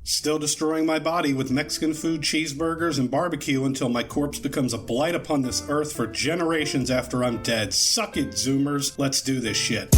Still destroying my body with Mexican food, cheeseburgers, and barbecue until my corpse becomes a blight upon this earth for generations after I'm dead. Suck it, Zoomers. Let's do this shit.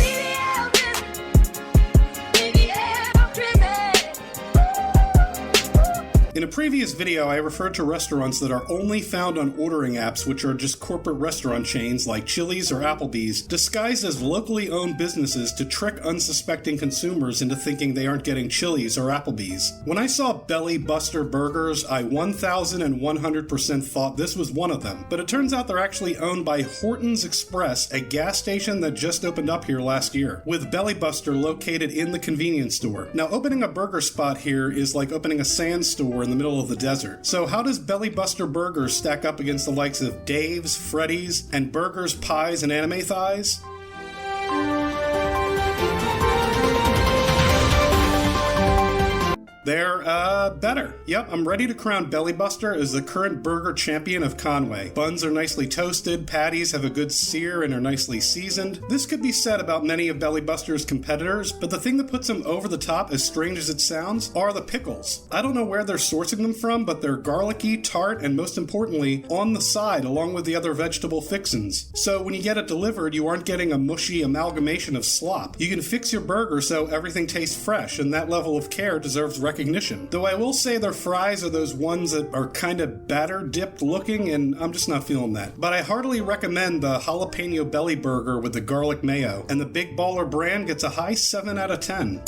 In a previous video, I referred to restaurants that are only found on ordering apps, which are just corporate restaurant chains like Chili's or Applebee's, disguised as locally owned businesses to trick unsuspecting consumers into thinking they aren't getting Chili's or Applebee's. When I saw Belly Buster Burgers, I 1001% thought this was one of them, but it turns out they're actually owned by Horton's Express, a gas station that just opened up here last year, with Belly Buster located in the convenience store. Now, opening a burger spot here is like opening a sand store in the middle of the desert. So how does Belly Buster Burgers stack up against the likes of Dave's, Freddy's, and Burgers, Pies, and Anime Thighs? They're, better. Yep, I'm ready to crown Belly Buster as the current burger champion of Conway. Buns are nicely toasted, patties have a good sear and are nicely seasoned. This could be said about many of Belly Buster's competitors, but the thing that puts them over the top, as strange as it sounds, are the pickles. I don't know where they're sourcing them from, but they're garlicky, tart, and most importantly, on the side along with the other vegetable fixins. So when you get it delivered, you aren't getting a mushy amalgamation of slop. You can fix your burger so everything tastes fresh, and that level of care deserves recognition. Though I will say their fries are those ones that are kind of batter dipped looking, and I'm just not feeling that. But I heartily recommend the jalapeno belly burger with the garlic mayo, and the Big Baller brand gets a high 7 out of 10.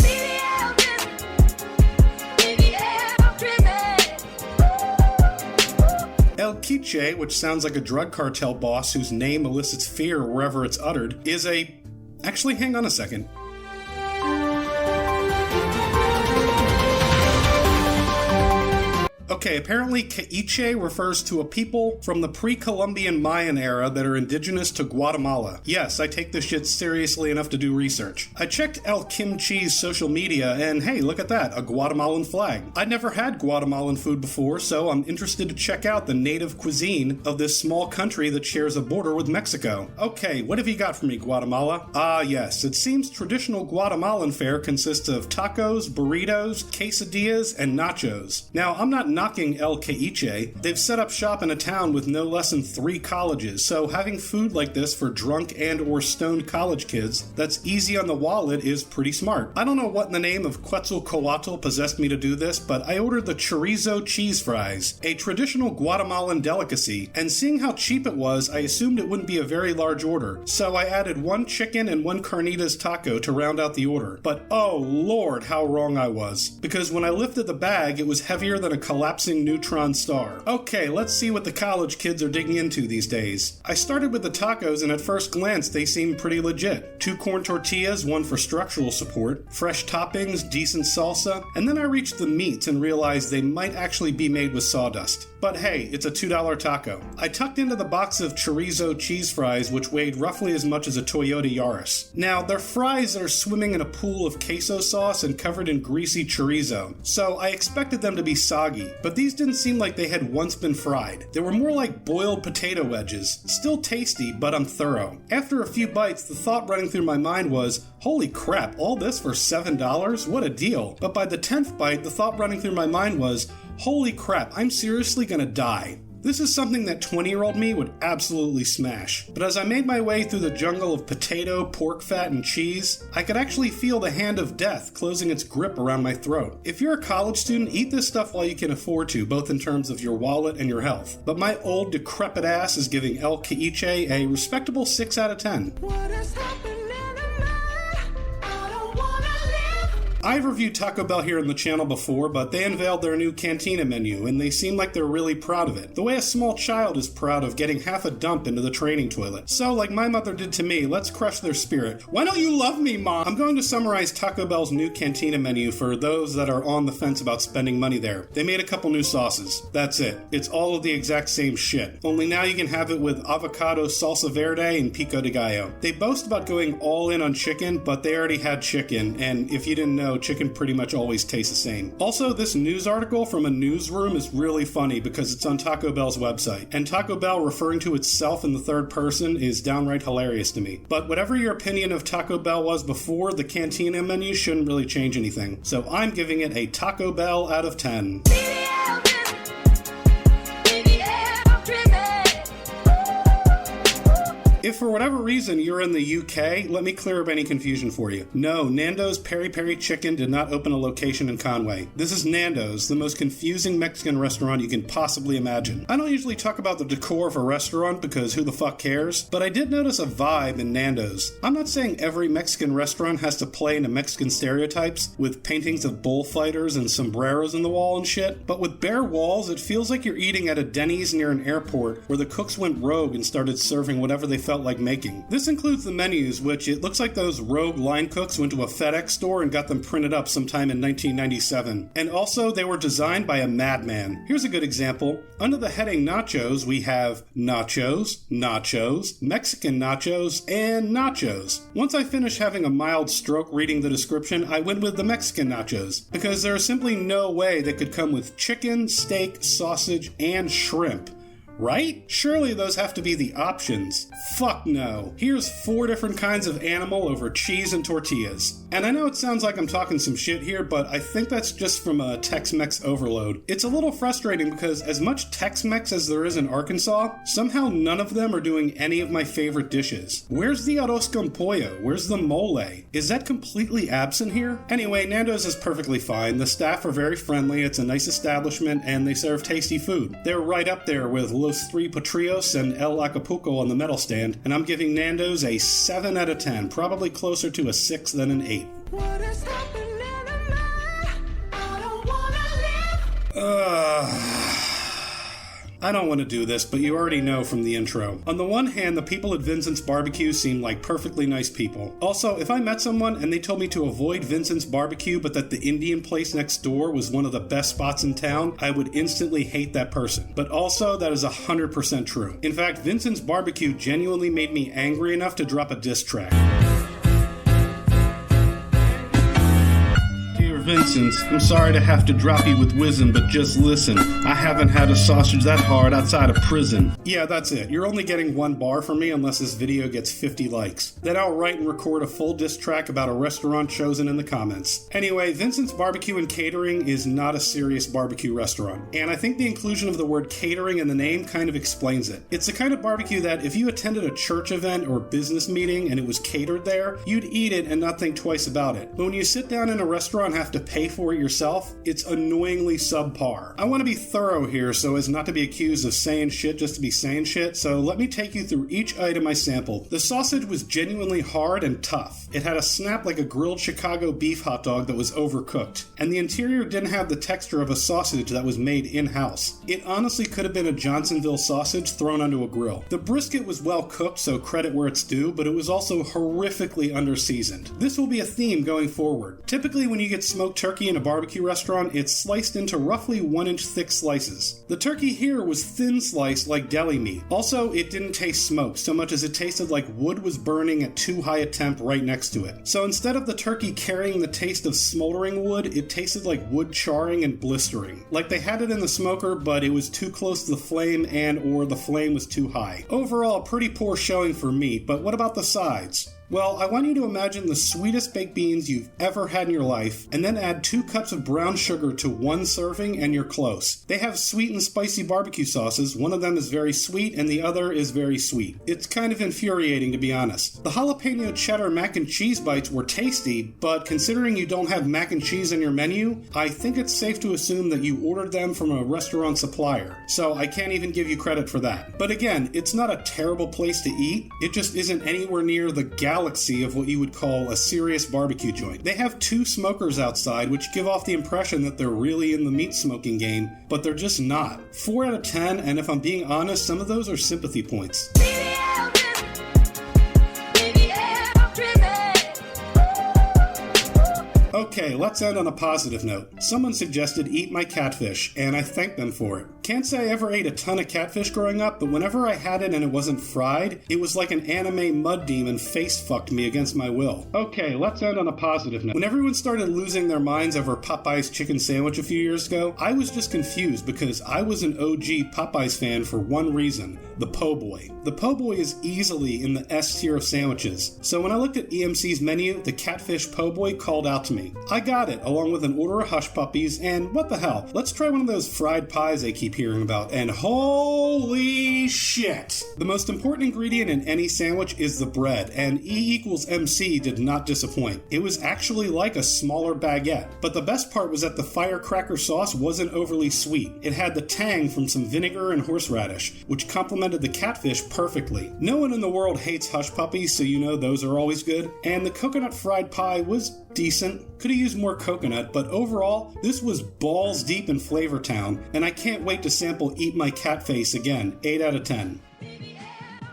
El Kiche, which sounds like a drug cartel boss whose name elicits fear wherever it's uttered, is a... Actually, hang on a second. Okay, apparently Kiche refers to a people from the pre-Columbian Mayan era that are indigenous to Guatemala. Yes, I take this shit seriously enough to do research. I checked El Kimchi's social media and hey, look at that, a Guatemalan flag. I'd never had Guatemalan food before, so I'm interested to check out the native cuisine of this small country that shares a border with Mexico. Okay, what have you got for me, Guatemala? Ah, yes, it seems traditional Guatemalan fare consists of tacos, burritos, quesadillas, and nachos. Now, I'm not knocking El Kiche. They've set up shop in a town with no less than 3 colleges, so having food like this for drunk and or stoned college kids that's easy on the wallet is pretty smart. I don't know what in the name of Quetzalcoatl possessed me to do this, but I ordered the chorizo cheese fries, a traditional Guatemalan delicacy, and seeing how cheap it was, I assumed it wouldn't be a very large order, so I added 1 chicken and 1 carnitas taco to round out the order. But oh lord, how wrong I was, because when I lifted the bag, it was heavier than a collapsing neutron star. Okay, let's see what the college kids are digging into these days. I started with the tacos and at first glance they seemed pretty legit. 2 corn tortillas, 1 for structural support, fresh toppings, decent salsa, and then I reached the meats and realized they might actually be made with sawdust. But hey, it's a $2 taco. I tucked into the box of chorizo cheese fries, which weighed roughly as much as a Toyota Yaris. Now, their fries are swimming in a pool of queso sauce and covered in greasy chorizo, so I expected them to be soggy, but these didn't seem like they had once been fried. They were more like boiled potato wedges. Still tasty, but I'm thorough. After a few bites, the thought running through my mind was, holy crap, all this for $7? What a deal. But by the 10th bite, the thought running through my mind was, holy crap, I'm seriously gonna die. This is something that 20-year-old me would absolutely smash. But as I made my way through the jungle of potato, pork fat, and cheese, I could actually feel the hand of death closing its grip around my throat. If you're a college student, eat this stuff while you can afford to, both in terms of your wallet and your health. But my old decrepit ass is giving El Kiche a respectable 6 out of 10. What is happening? I've reviewed Taco Bell here on the channel before, but they unveiled their new Cantina menu, and they seem like they're really proud of it. The way a small child is proud of getting half a dump into the training toilet. So, like my mother did to me, let's crush their spirit. Why don't you love me, Mom? I'm going to summarize Taco Bell's new Cantina menu for those that are on the fence about spending money there. They made a couple new sauces. That's it. It's all of the exact same shit. Only now you can have it with avocado salsa verde and pico de gallo. They boast about going all in on chicken, but they already had chicken, and if you didn't know, know, chicken pretty much always tastes the same. Also, this news article from a newsroom is really funny because it's on Taco Bell's website, and Taco Bell referring to itself in the third person is downright hilarious to me. But whatever your opinion of Taco Bell was before, the Cantina menu shouldn't really change anything. So I'm giving it a Taco Bell out of 10. If for whatever reason you're in the UK, let me clear up any confusion for you. No, Nando's Peri Peri Chicken did not open a location in Conway. This is Nando's, the most confusing Mexican restaurant you can possibly imagine. I don't usually talk about the decor of a restaurant because who the fuck cares, but I did notice a vibe in Nando's. I'm not saying every Mexican restaurant has to play into Mexican stereotypes with paintings of bullfighters and sombreros in the wall and shit, but with bare walls, it feels like you're eating at a Denny's near an airport where the cooks went rogue and started serving whatever they felt like making. This includes the menus, which it looks like those rogue line cooks went to a FedEx store and got them printed up sometime in 1997. And also, they were designed by a madman. Here's a good example. Under the heading nachos, we have nachos, nachos, Mexican nachos, and nachos. Once I finished having a mild stroke reading the description, I went with the Mexican nachos, because there is simply no way they could come with chicken, steak, sausage, and shrimp. Right? Surely those have to be the options. Fuck no. Here's 4 different kinds of animal over cheese and tortillas. And I know it sounds like I'm talking some shit here, but I think that's just from a Tex-Mex overload. It's a little frustrating because as much Tex-Mex as there is in Arkansas, somehow none of them are doing any of my favorite dishes. Where's the arroz con pollo? Where's the mole? Is that completely absent here? Anyway, Nando's is perfectly fine. The staff are very friendly, it's a nice establishment, and they serve tasty food. They're right up there with Los Three Potrillos and El Acapulco on the medal stand, and I'm giving Nando's a 7 out of 10, probably closer to a 6 than an 8. What is happening to me? I don't wanna live. I don't want to do this, but you already know from the intro. On the one hand, the people at Vincent's BBQ seem like perfectly nice people. Also, if I met someone and they told me to avoid Vincent's BBQ but that the Indian place next door was one of the best spots in town, I would instantly hate that person. But also, that is 100% true. In fact, Vincent's BBQ genuinely made me angry enough to drop a diss track. Vincent, I'm sorry to have to drop you with wisdom, but just listen. I haven't had a sausage that hard outside of prison. Yeah, that's it. You're only getting 1 bar from me unless this video gets 50 likes. Then I'll write and record a full diss track about a restaurant chosen in the comments. Anyway, Vincent's BBQ and Catering is not a serious barbecue restaurant, and I think the inclusion of the word catering in the name kind of explains it. It's the kind of barbecue that if you attended a church event or business meeting and it was catered there, you'd eat it and not think twice about it. But when you sit down in a restaurant and have to pay for it yourself, it's annoyingly subpar. I want to be thorough here so as not to be accused of saying shit just to be saying shit, so let me take you through each item I sampled. The sausage was genuinely hard and tough. It had a snap like a grilled Chicago beef hot dog that was overcooked, and the interior didn't have the texture of a sausage that was made in-house. It honestly could have been a Johnsonville sausage thrown onto a grill. The brisket was well cooked, so credit where it's due, but it was also horrifically under-seasoned. This will be a theme going forward. Typically when you get smoked turkey in a barbecue restaurant, it's sliced into roughly 1-inch thick slices. The turkey here was thin sliced like deli meat. Also, it didn't taste smoked so much as it tasted like wood was burning at too high a temp right next to it. So instead of the turkey carrying the taste of smoldering wood, it tasted like wood charring and blistering. Like they had it in the smoker, but it was too close to the flame or the flame was too high. Overall, pretty poor showing for meat, but what about the sides? Well, I want you to imagine the sweetest baked beans you've ever had in your life, and then add 2 cups of brown sugar to 1 serving and you're close. They have sweet and spicy barbecue sauces. One of them is very sweet and the other is very sweet. It's kind of infuriating, to be honest. The jalapeno cheddar mac and cheese bites were tasty, but considering you don't have mac and cheese on your menu, I think it's safe to assume that you ordered them from a restaurant supplier, so I can't even give you credit for that. But again, it's not a terrible place to eat, it just isn't anywhere near the galaxy of what you would call a serious barbecue joint. They have 2 smokers outside, which give off the impression that they're really in the meat smoking game, but they're just not. 4 out of 10, and if I'm being honest, some of those are sympathy points. Okay, let's end on a positive note. Someone suggested eat my catfish, and I thanked them for it. Can't say I ever ate a ton of catfish growing up, but whenever I had it and it wasn't fried, it was like an anime mud demon face-fucked me against my will. Okay, let's end on a positive note. When everyone started losing their minds over Popeye's chicken sandwich a few years ago, I was just confused because I was an OG Popeyes fan for one reason: the po' boy. The po' boy is easily in the S tier of sandwiches, so when I looked at EMC's menu, the catfish po' boy called out to me. I got it, along with an order of hush puppies, and what the hell, let's try one of those fried pies I keep hearing about, and holy shit! The most important ingredient in any sandwich is the bread, and E=MC did not disappoint. It was actually like a smaller baguette, but the best part was that the firecracker sauce wasn't overly sweet. It had the tang from some vinegar and horseradish, which complemented the catfish perfectly. No one in the world hates hush puppies, so you know those are always good, and the coconut fried pie was decent. Could have used more coconut, but overall, this was balls deep in Flavor Town, and I can't wait to sample Eat My Catface again. 8 out of 10.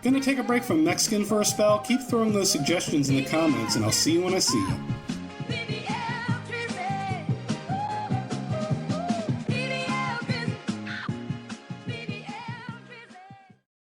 Gonna take a break from Mexican for a spell. Keep throwing those suggestions in the comments, and I'll see you when I see you.